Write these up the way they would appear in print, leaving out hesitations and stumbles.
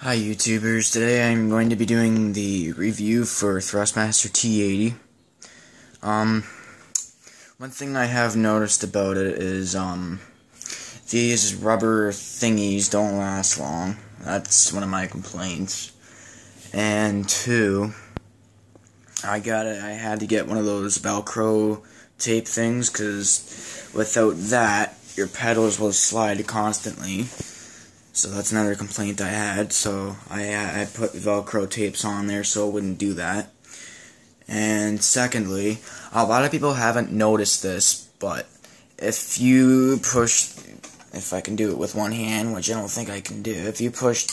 Hi YouTubers, today I'm going to be doing the review for Thrustmaster T80. One thing I have noticed about it is, these rubber thingies don't last long. That's one of my complaints. And two, I had to get one of those Velcro tape things, because without that, your pedals will slide constantly. So that's another complaint I had, so I put Velcro tapes on there so it wouldn't do that. And secondly, a lot of people haven't noticed this, but if you push, if I can do it with one hand, which I don't think I can do, if you push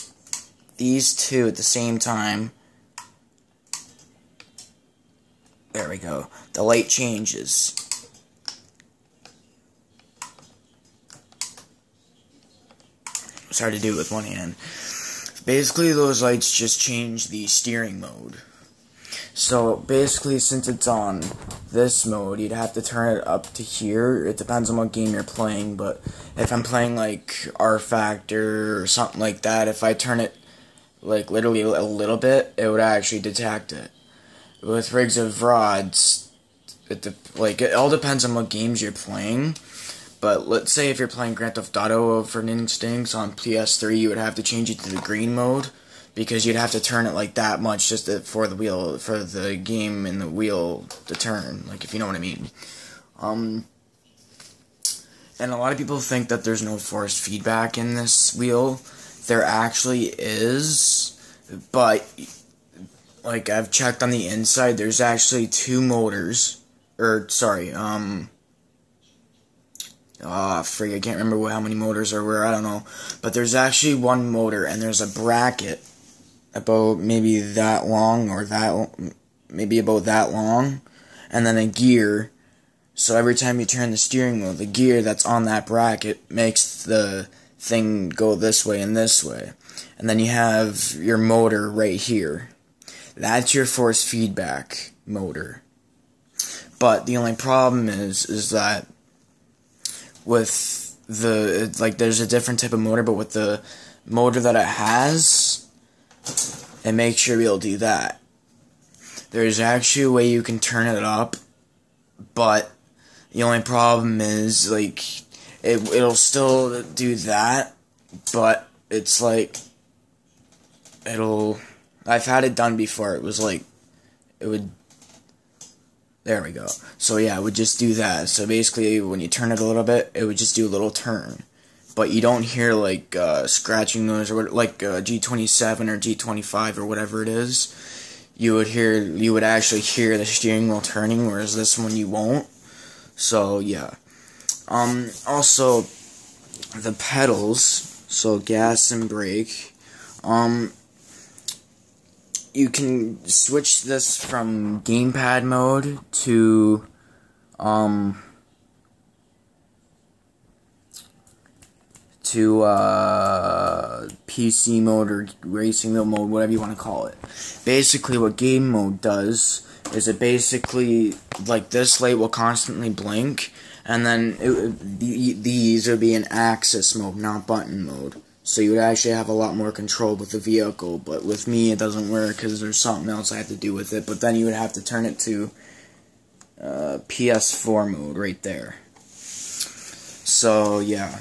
these two at the same time, there we go, the light changes. It's hard to do with one hand. Basically, those lights just change the steering mode. So, basically, since it's on this mode, you'd have to turn it up to here. It depends on what game you're playing, but if I'm playing, like, R Factor or something like that, if I turn it, like, literally a little bit, it would actually detect it. With rigs of rods, it all depends on what games you're playing. But let's say if you're playing Grand Theft Auto for Instincts on PS3, you would have to change it to the green mode, because you'd have to turn it like that much just for the game and the wheel to turn, like, if you know what I mean. And a lot of people think that there's no force feedback in this wheel. There actually is, but like, I've checked on the inside, there's actually two motors, I can't remember how many motors are where, I don't know. But there's actually one motor, and there's a bracket about maybe that long, or maybe about that long, and then a gear. So every time you turn the steering wheel, the gear that's on that bracket makes the thing go this way and this way. And then you have your motor right here. That's your force feedback motor. But the only problem is that with there's a different type of motor, but with the motor that it has, it makes your wheel do that. There's actually a way you can turn it up, but the only problem is, like, it'll still do that, but it's like, I've had it done before, there we go. So yeah, it would just do that. So basically, when you turn it a little bit, it would just do a little turn. But you don't hear, like, scratching noise, or like G27 or G25 or whatever it is. You would actually hear the steering wheel turning, whereas this one you won't. So yeah. Also, the pedals, so gas and brake, you can switch this from gamepad mode to PC mode or racing wheel mode, whatever you want to call it. Basically, what game mode does is it basically, like, this light will constantly blink, and then these would be an axis mode, not button mode. So you would actually have a lot more control with the vehicle, but with me it doesn't work because there's something else I have to do with it. But then you would have to turn it to PS4 mode right there. So yeah,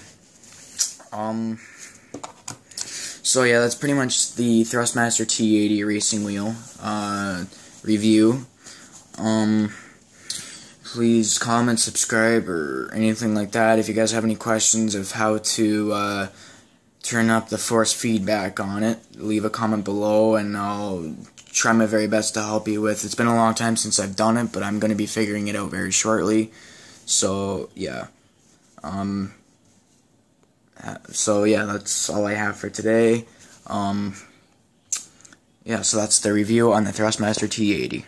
that's pretty much the Thrustmaster T80 racing wheel review. Please comment, subscribe, or anything like that. If you guys have any questions of how to turn up the force feedback on it, leave a comment below, and I'll try my very best to help you with. It's been a long time since I've done it, but I'm going to be figuring it out very shortly. So yeah, that's all I have for today. So that's the review on the Thrustmaster T80.